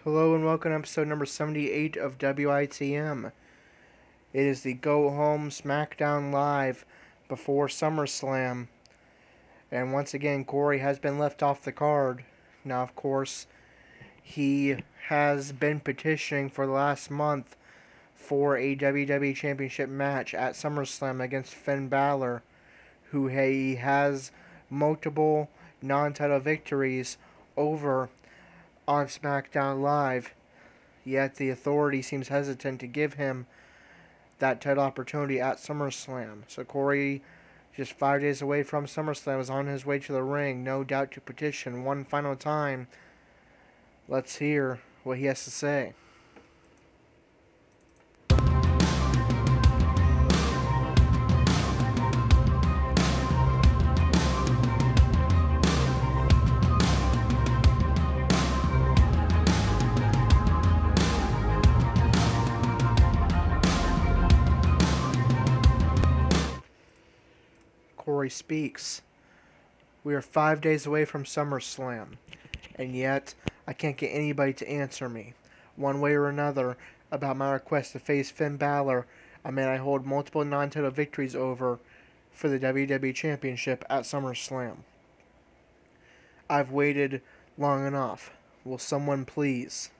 Hello and welcome to episode number 78 of WITM. It is the Go Home SmackDown Live before SummerSlam. And once again, Corey has been left off the card. Now, of course, he has been petitioning for the last month for a WWE Championship match at SummerSlam against Finn Balor, who he has multiple non-title victories over on SmackDown Live, yet the Authority seems hesitant to give him that title opportunity at SummerSlam. So Corey, just 5 days away from SummerSlam, is on his way to the ring, no doubt to petition one final time. Let's hear what he has to say. Corey speaks. We are 5 days away from SummerSlam, and yet I can't get anybody to answer me, one way or another, about my request to face Finn Balor, a man I hold multiple non-title victories over for the WWE Championship at SummerSlam. I've waited long enough. Will someone please?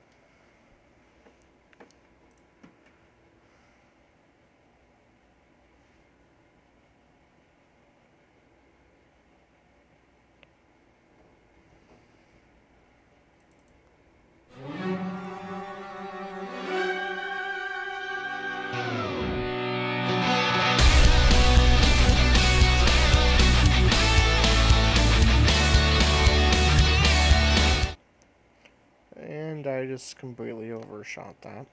And I just completely overshot that.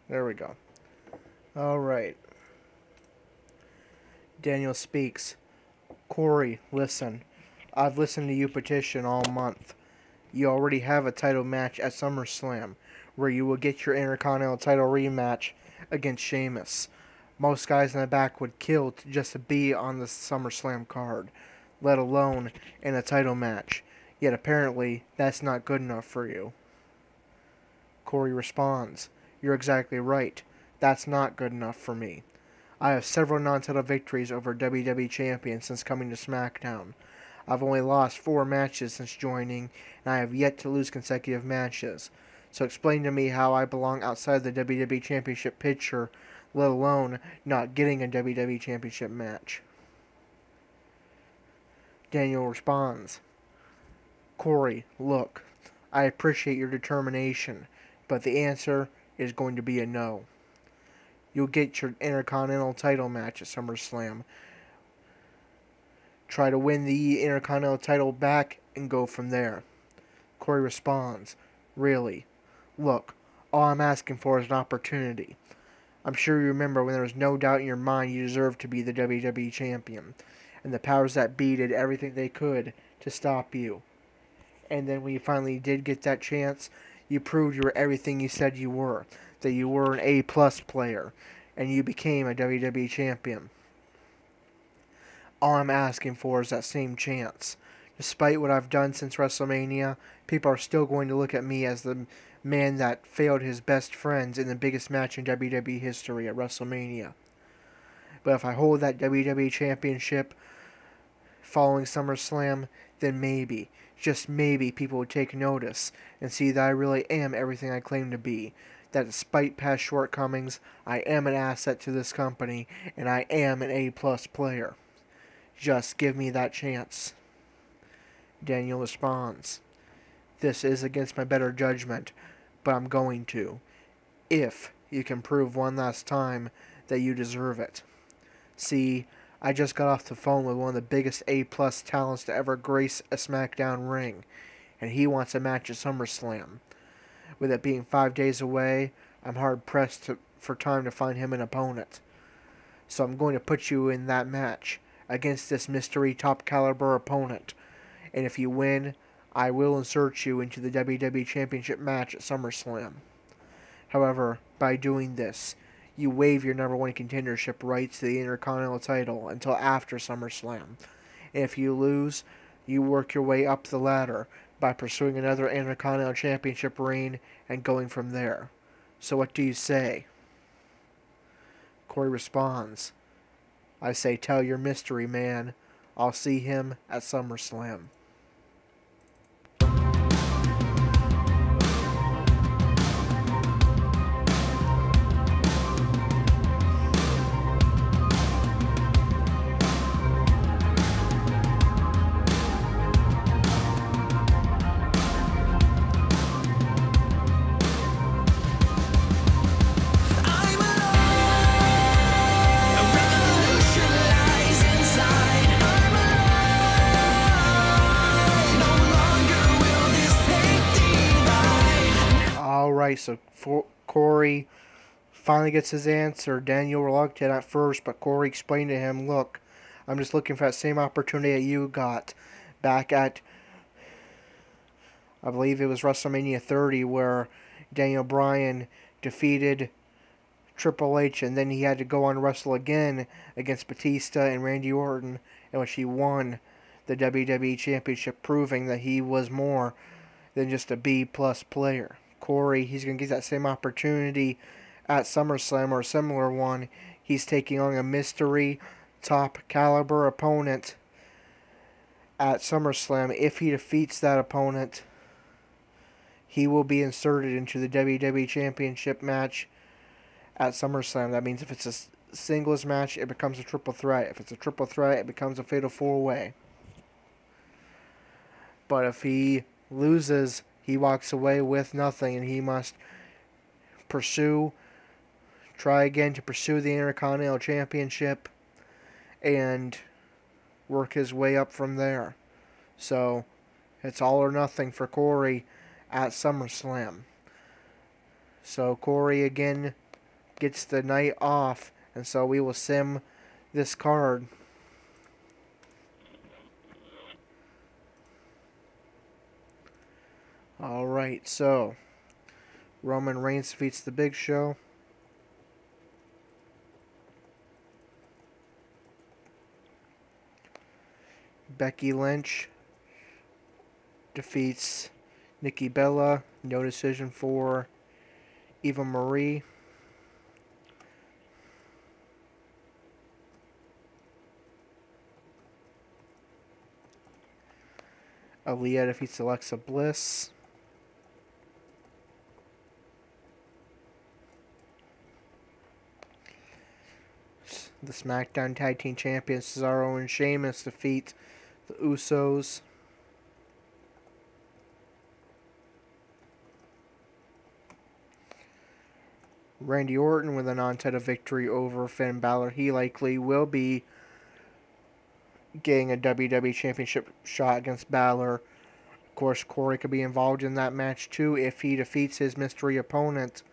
There we go. Alright. Daniel speaks. Corey, listen. I've listened to you petition all month. You already have a title match at SummerSlam, where you will get your Intercontinental title rematch against Sheamus. Most guys in the back would kill just to be on the SummerSlam card, let alone in a title match. Yet apparently, that's not good enough for you. Corey responds. You're exactly right. That's not good enough for me. I have several non-title victories over WWE champions since coming to SmackDown. I've only lost 4 matches since joining, and I have yet to lose consecutive matches. So explain to me how I belong outside the WWE Championship picture, let alone not getting a WWE Championship match. Daniel responds, Corey, look, I appreciate your determination, but the answer is going to be a no. You'll get your Intercontinental title match at SummerSlam. Try to win the Intercontinental title back and go from there. Corey responds, really? Look, all I'm asking for is an opportunity. I'm sure you remember when there was no doubt in your mind you deserved to be the WWE Champion, and the powers that be did everything they could to stop you. And then when you finally did get that chance, you proved you were everything you said you were, that you were an A-plus player, and you became a WWE Champion. All I'm asking for is that same chance. Despite what I've done since WrestleMania, people are still going to look at me as the man that failed his best friends in the biggest match in WWE history at WrestleMania. But if I hold that WWE Championship following SummerSlam, then maybe, just maybe, people would take notice and see that I really am everything I claim to be. That despite past shortcomings, I am an asset to this company, and I am an A-plus player. Just give me that chance. Daniel responds, this is against my better judgment, but I'm going to, if you can prove one last time that you deserve it. See, I just got off the phone with one of the biggest A-plus talents to ever grace a SmackDown ring. and he wants a match at SummerSlam. With it being 5 days away, I'm hard-pressed for time to find him an opponent. So I'm going to put you in that match against this mystery top-caliber opponent. And if you win, I will insert you into the WWE Championship match at SummerSlam. However, by doing this, you waive your number one contendership rights to the Intercontinental title until after SummerSlam. And if you lose, you work your way up the ladder by pursuing another Intercontinental Championship reign and going from there. So what do you say? Corey responds, I say tell your mystery man. I'll see him at SummerSlam. Alright, so Corey finally gets his answer. Daniel reluctant at first, but Corey explained to him, look, I'm just looking for that same opportunity that you got back at, I believe it was WrestleMania 30, where Daniel Bryan defeated Triple H, and then he had to go on wrestle again against Batista and Randy Orton, in which he won the WWE Championship, proving that he was more than just a B-plus player. Corey, he's going to get that same opportunity at SummerSlam, or a similar one. He's taking on a mystery top caliber opponent at SummerSlam. If he defeats that opponent, he will be inserted into the WWE Championship match at SummerSlam. That means if it's a singles match, it becomes a triple threat. If it's a triple threat, it becomes a fatal four-way. But if he loses, he walks away with nothing, and he must try again to pursue the Intercontinental Championship and work his way up from there. So, it's all or nothing for Corey at SummerSlam. So, Corey again gets the night off, and so we will sim this card. Alright, so Roman Reigns defeats the Big Show. Becky Lynch defeats Nikki Bella. No decision for Eva Marie. Aaliyah defeats Alexa Bliss. The SmackDown Tag Team Champions Cesaro and Sheamus defeat the Usos. Randy Orton with a non-title victory over Finn Balor. He likely will be getting a WWE Championship shot against Balor. Of course, Corey could be involved in that match too if he defeats his mystery opponent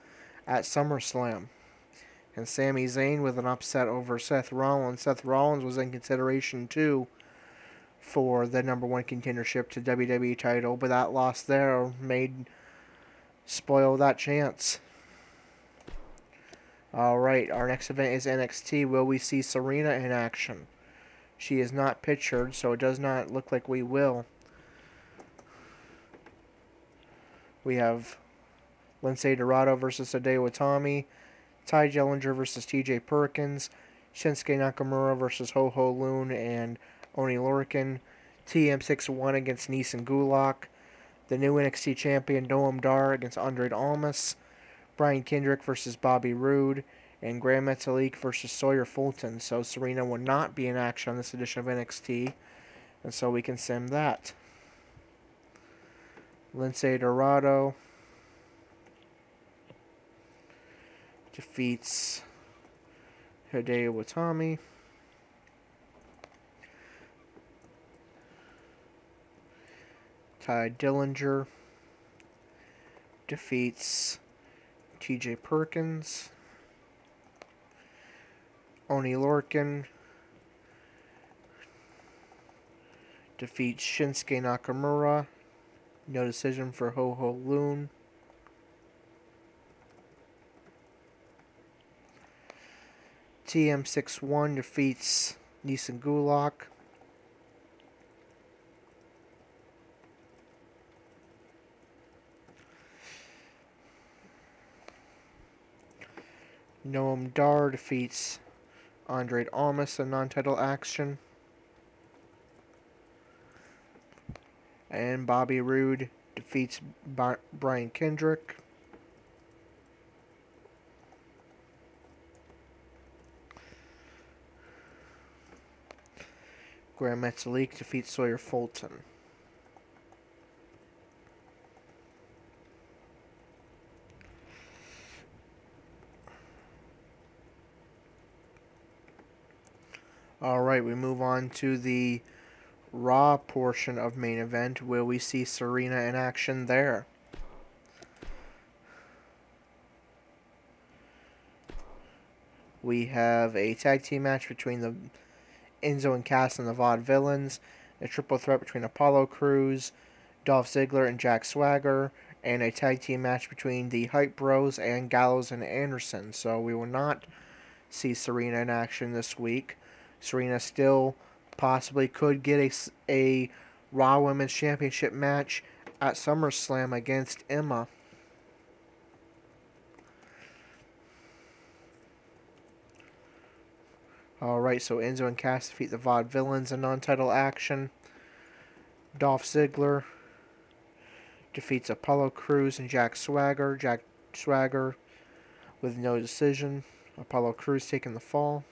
at SummerSlam. And Sami Zayn with an upset over Seth Rollins. Seth Rollins was in consideration too for the number one contendership to WWE title, but that loss there spoil that chance. Alright, our next event is NXT. Will we see Serena in action? She is not pictured, so it does not look like we will. We have Lindsay Dorado versus Hideo Itami, Ty Jellinger versus TJ Perkins, Shinsuke Nakamura versus Ho-Ho Loon and Oni Lorcan, TM61 against Neeson Gulak, the new NXT champion Noam Dar against Andre Almas, Brian Kendrick versus Bobby Roode, and Grand Metalik versus Sawyer Fulton. So Serena will not be in action on this edition of NXT, and so we can sim that. Lindsay Dorado defeats Hideo Itami. Ty Dillinger defeats TJ Perkins. Oni Lorcan defeats Shinsuke Nakamura. No decision for Ho Ho Lun. TM61 defeats Nissan Gulak. Noam Dar defeats Andre Almas in non-title action. And Bobby Roode defeats Brian Kendrick. Graham Metalik defeats Sawyer Fulton. Alright, we move on to the Raw portion of main event where we see Serena in action there. We have a tag team match between the Enzo and Cass and the Vaudevillains, a triple threat between Apollo Crews, Dolph Ziggler, and Jack Swagger, and a tag team match between the Hype Bros and Gallows and Anderson. So we will not see Serena in action this week. Serena still possibly could get a Raw Women's Championship match at SummerSlam against Emma. Alright, so Enzo and Cass defeat the Vaudevillains in non-title action. Dolph Ziggler defeats Apollo Crews and Jack Swagger. Jack Swagger with no decision. Apollo Crews taking the fall.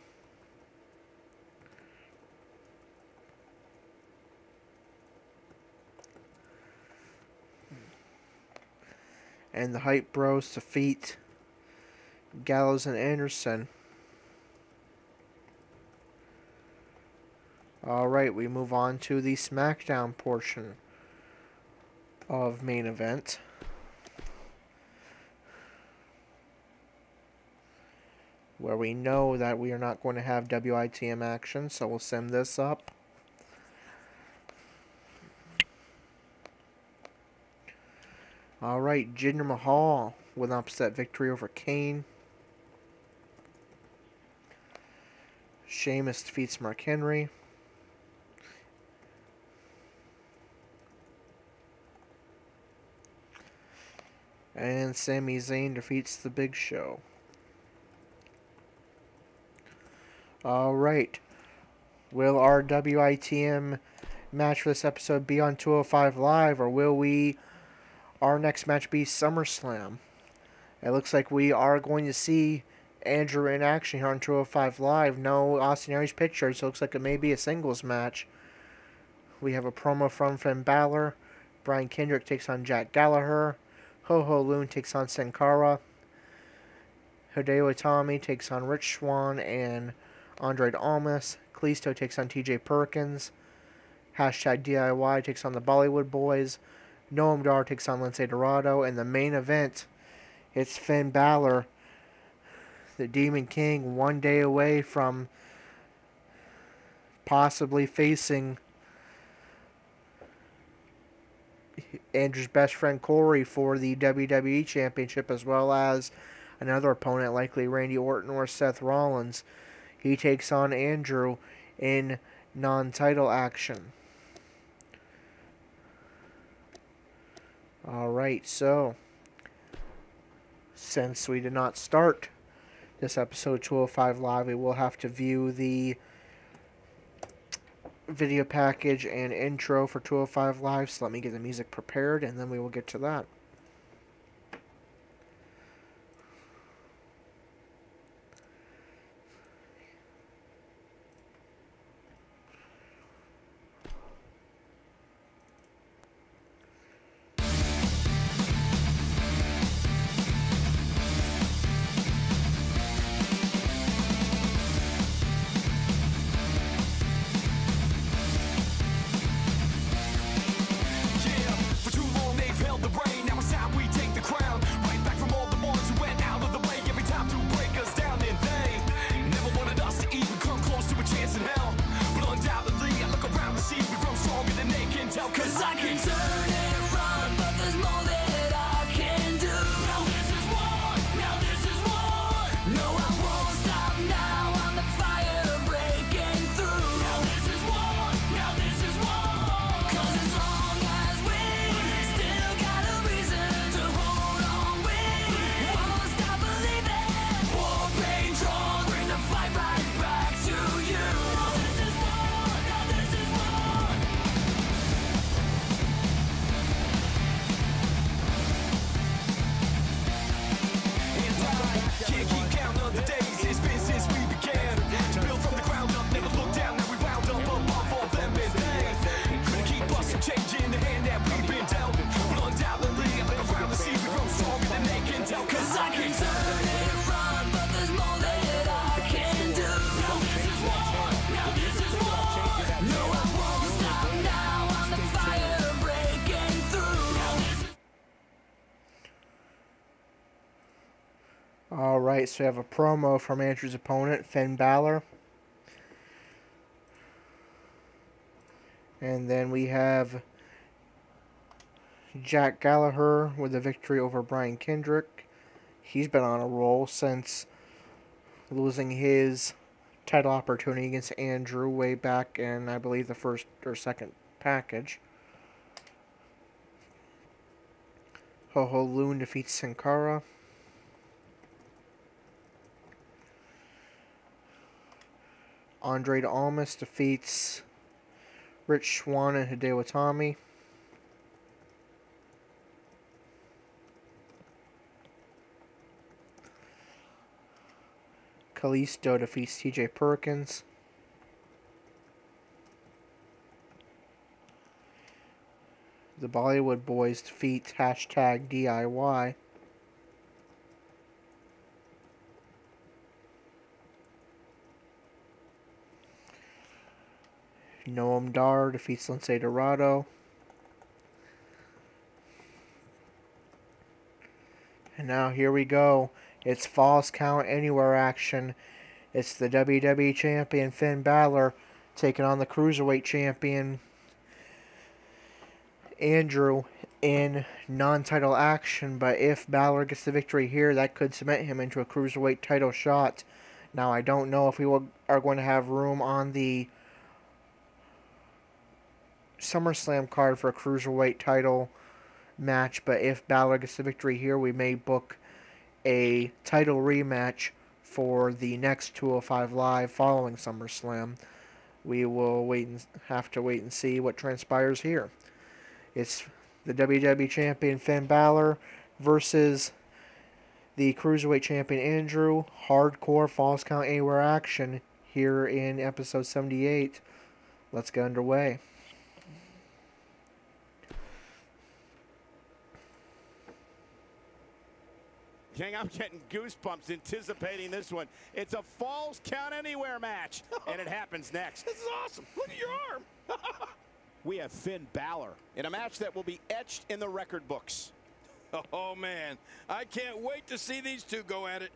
And the Hype Bros defeat Gallows and Anderson. Alright, we move on to the SmackDown portion of main event. Where we know that we are not going to have WITM action, so we'll sim this up. Alright, Jinder Mahal with an upset victory over Kane. Sheamus defeats Mark Henry. And Sami Zayn defeats The Big Show. Alright. Will our WITM match for this episode be on 205 Live, or will our next match be SummerSlam? It looks like we are going to see Andrew in action here on 205 Live. No Austin Aries picture, so it looks like it may be a singles match. We have a promo from Finn Balor. Brian Kendrick takes on Jack Gallagher. Ho Ho Lun takes on Sin Cara. Hideo Itami takes on Rich Swann and Andre Almas. Kalisto takes on TJ Perkins. Hashtag DIY takes on the Bollywood Boys. Noam Dar takes on Lince Dorado. And the main event, it's Finn Balor, the Demon King, one day away from possibly facing Andrew's best friend Corey for the WWE Championship, as well as another opponent, likely Randy Orton or Seth Rollins. He takes on Andrew in non-title action. Alright, so since we did not start this episode 205 Live, we will have to view the video package and intro for 205 Live, so let me get the music prepared and then we will get to that. Alright, so we have a promo from Andrew's opponent, Finn Balor. And then we have Jack Gallagher with a victory over Brian Kendrick. He's been on a roll since losing his title opportunity against Andrew way back in, I believe, the first or second package. Ho Ho Lun defeats Sin Cara. Andre Almas defeats Rich Swann and Hideo Itami. Kalisto defeats TJ Perkins. The Bollywood Boys defeat #DIY. Noam Dar defeats Lince Dorado. And now here we go. It's Falls Count Anywhere action. It's the WWE Champion Finn Balor taking on the Cruiserweight Champion Andrew in non-title action. But if Balor gets the victory here, that could cement him into a Cruiserweight title shot. Now, I don't know if we are going to have room on the SummerSlam card for a Cruiserweight title match, but if Balor gets the victory here, we may book a title rematch for the next 205 Live following SummerSlam. We will have to wait and see what transpires here. It's the WWE Champion Finn Balor versus the Cruiserweight Champion Andrew. Hardcore Falls Count Anywhere action here in episode 78. Let's get underway. King, I'm getting goosebumps anticipating this one. It's a Falls Count Anywhere match, and it happens next. This is awesome. Look at your arm. We have Finn Balor in a match that will be etched in the record books. Oh, man. I can't wait to see these two go at it.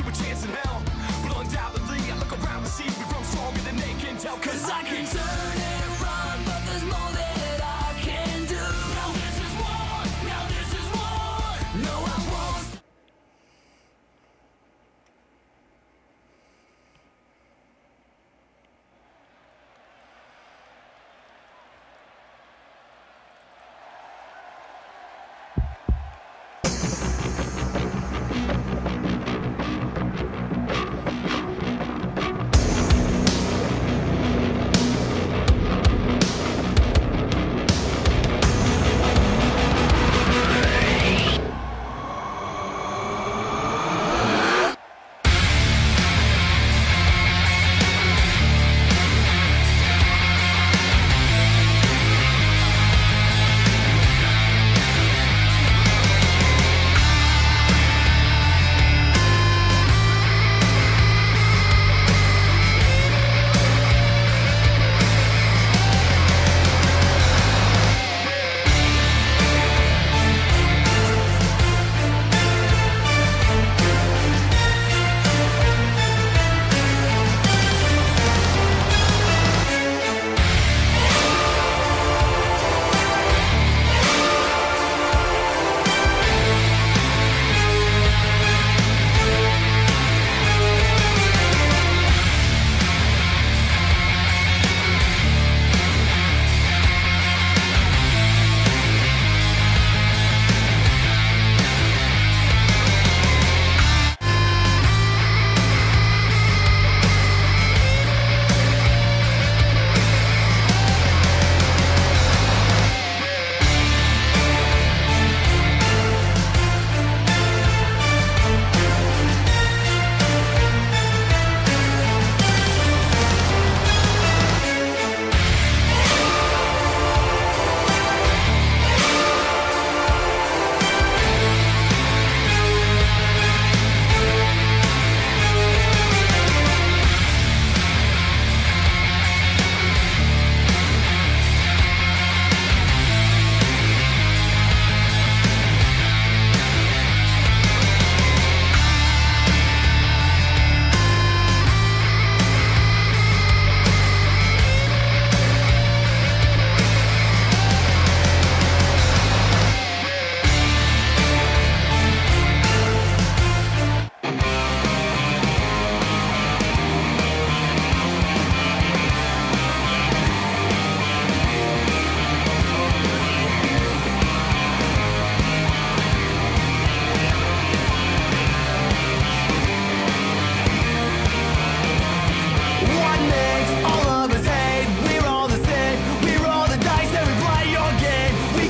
Chance in hell, but undoubtedly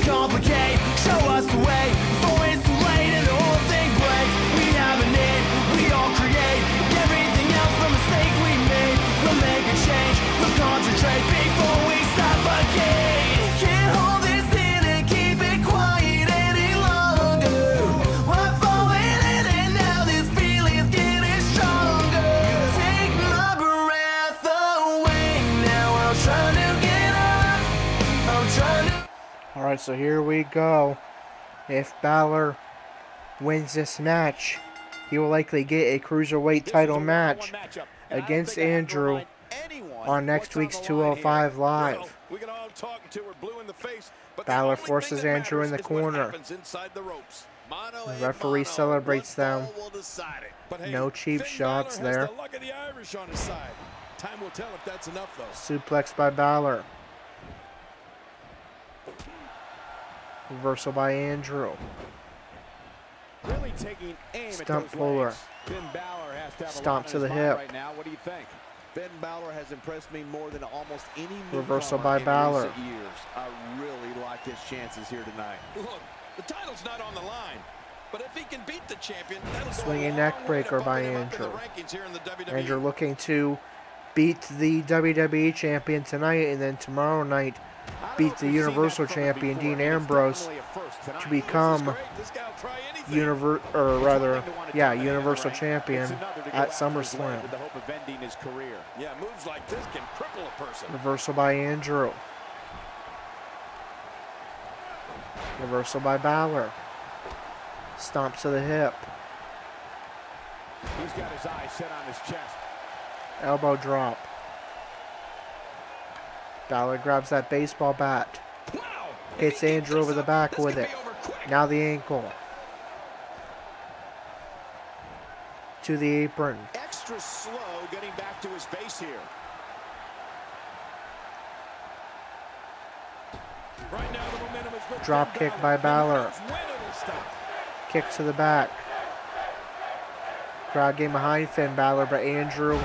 complicate. Show us the way before it's too late and the whole thing breaks. We have a name, we all create everything else from mistakes we made. We'll make a change, we'll concentrate before we suffocate. Can't hold this in and keep it quiet any longer. We're falling in and now this feeling's getting stronger. Take my breath away now. I'm trying to get up. I'm trying to. Alright, so here we go. If Balor wins this match, he will likely get a Cruiserweight title match against Andrew on next week's 205 Live. Balor forces Andrew in the corner. The referee celebrates them. No cheap shots there. Suplex by Balor. Reversal by Andrew. Really taking aim Stump at those puller. legs. Finn Balor has to have Stomp a to lot the on his mind hip. right now. What do you think? Finn Balor has impressed me more than almost any Reversal newcomer by in Balor. recent years. I really like his chances here tonight. Look, the title's not on the line, but if he can beat the champion, that'll Swinging go a neck long way to breaker by bumping him up in the Andrew. rankings here in the WWE. Andrew looking to beat the WWE champion tonight, and then tomorrow night beat the Universal champion Dean Ambrose to become Universal champion at SummerSlam. With the hope of ending his career. Yeah, moves like this can cripple a person. Reversal by Andrew. Reversal by Balor. Stomp to the hip. He's got his eyes set on his chest. Elbow drop. Balor grabs that baseball bat. Wow. Hits Andrew over the back with it. Now the ankle. To the apron. Extra slow getting back to his base here. Right now, the momentum is with Drop Finn kick by Balor. When it'll stop. Kick to the back. Crowd getting behind Finn Balor, but Andrew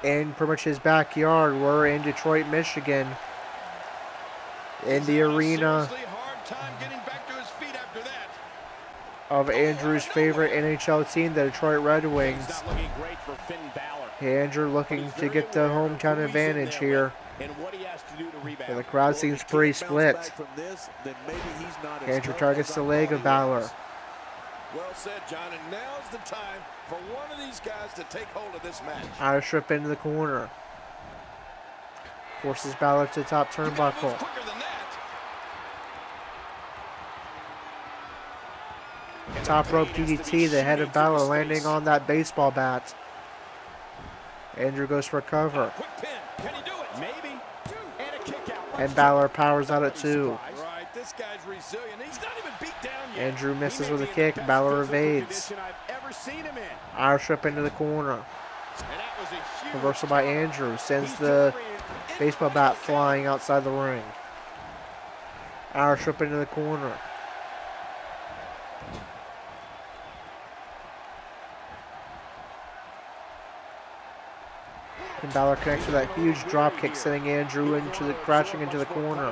in pretty much his backyard. We're in Detroit, Michigan. In the arena Seriously hard time getting back to his feet after that. of Andrew's favorite NHL team, the Detroit Red Wings. It's not looking great for Finn Balor. Andrew looking to get the hometown advantage here. And what he has to do to rebound. But the crowd seems pretty split. From this, then maybe he's not as Andrew tough targets as the I leg thought of he Balor. was. Well said, John, and now's the time for one of these guys to take hold of this match. Irish whip into the corner. Forces Balor to the top You gotta move turnbuckle. quicker than that. Top rope DDT, the head of Balor landing on that baseball bat. Andrew goes for a cover. Quick pin. Can he do it? Maybe. And a kick out. And Balor powers out at 2. Right, this guy's resilient. He's not even beat down yet. Andrew He misses may with a be in kick. the best Balor physical evades. condition I've ever seen him in. Irish whip into the corner. And that was a huge Reversal by cover. Andrew. Sends He's the delivering an baseball bat flying outside the ring. Irish whip into the corner. And Balor connects with that huge drop kick, sending Andrew into the crashing into the corner.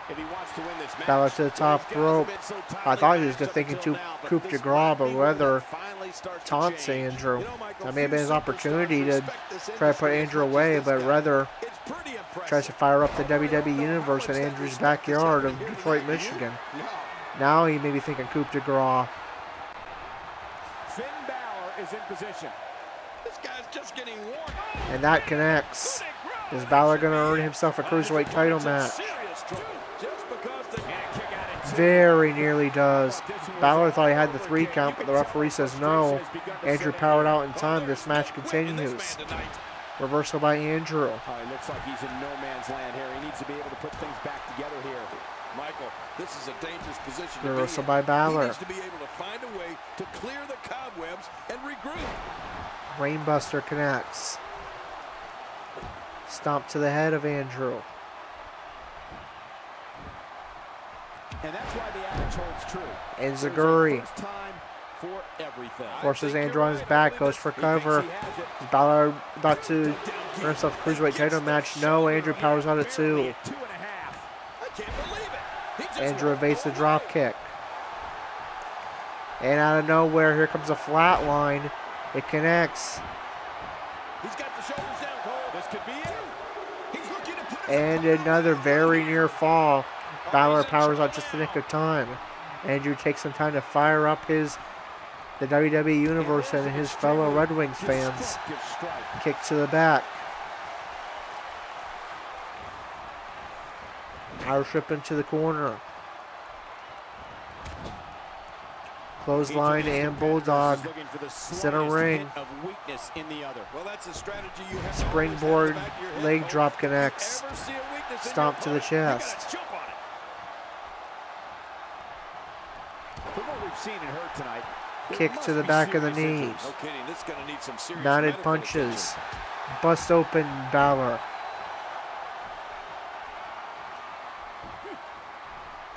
If he wants to win this match. Balor to the top rope. I thought he was just thinking to coup de grace, but Weather taunts Andrew. That may have been his opportunity to try to put Andrew away, but Weather tries to fire up the WWE Universe in Andrew's backyard of Detroit, Michigan. Now he may be thinking coup de grace. Finn Balor is in position. This guy's just getting warm. And that connects. Is Balor going to earn himself a Cruiserweight title match? Serious trouble. Just because they And a kick out at 2. Very nearly does. Balor thought he had the 3 count, but the referee says no. Andrew powered out in time. This match continues. Reversal by Andrew. Oh, it looks like he's in no man's land here. He needs to be able to put things back together here. Michael, this is a dangerous position to Reversal be by in. Balor. He needs to be able to find a way to clear the cobwebs and regroup. Rainbuster connects. Stomp to the head of Andrew. And that's why the adage holds true. And There's a Zaguri first time for everything. forces Andrew on his back, goes for cover. He has it. Is Balor about to earn himself a Cruiserweight title match? No, Andrew powers out at 2. 2.5. I can't believe it. He Andrew evades the drop kick. And out of nowhere, here comes a flat line. It connects. He's got the shoulders down, Cole. This could be it. He's looking to put And another very near fall. Balor powers out just the nick of time. Andrew takes some time to fire up the WWE Universe and his fellow Red Wings fans. Kick to the back. Power trip into the corner. Clothesline and Bulldog. Center ring. Springboard leg drop connects. Stomp to the chest. From what we've seen and heard tonight, Kick to the back of the knee. Mounted punches. Bust open Balor.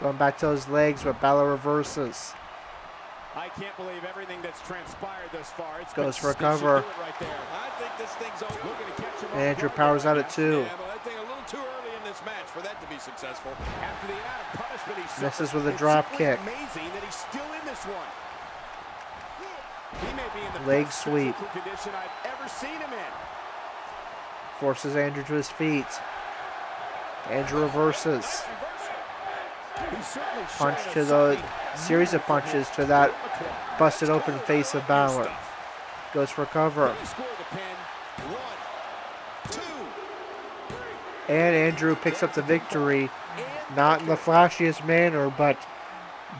Going back to those legs, but Balor reverses. I can't believe everything that's transpired thus far. It's Goes for a cover. right there. I think this thing's over. Looking to catch him And Andrew powers out at 2. Yeah, but I think a little too early in this match for that to be successful. After the amount of punishment he Misses suffered, with a drop it's kick. amazing that he's still in this one. He may be in the Leg best sweep. physical condition I've ever seen him in. Forces Andrew to his feet. Andrew reverses. Punch to the series of punches to that busted open face of Balor. Goes for cover. And Andrew picks up the victory. Not in the flashiest manner, but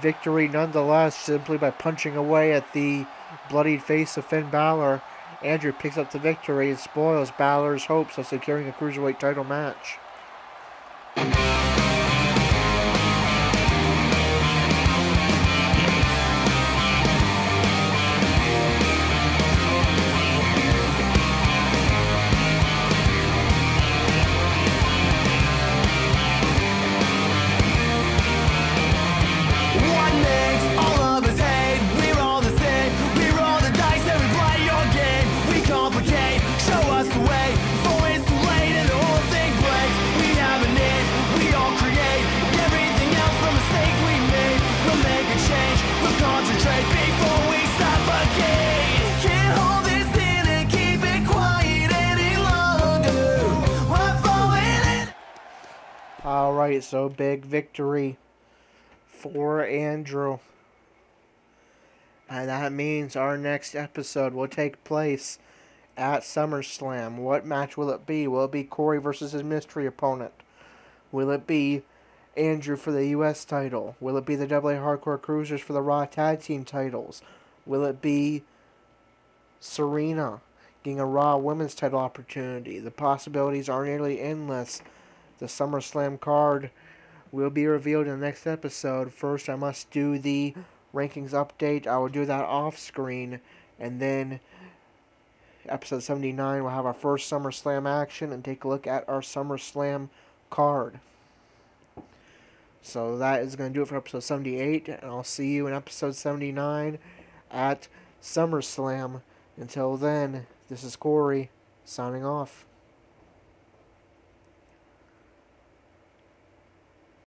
victory nonetheless, simply by punching away at the bloodied face of Finn Balor. Andrew picks up the victory and spoils Balor's hopes of securing a Cruiserweight title match. Alright, so big victory for Andrew. And that means our next episode will take place at SummerSlam. What match will it be? Will it be Corey versus his mystery opponent? Will it be Andrew for the U.S. title? Will it be the AA Hardcore Cruisers for the Raw Tag Team titles? Will it be Serena getting a Raw Women's title opportunity? The possibilities are nearly endless. The SummerSlam card will be revealed in the next episode. First, I must do the rankings update. I will do that off screen. And then, episode 79, we'll have our first SummerSlam action and take a look at our SummerSlam card. So that is going to do it for episode 78. And I'll see you in episode 79 at SummerSlam. Until then, this is Corey, signing off.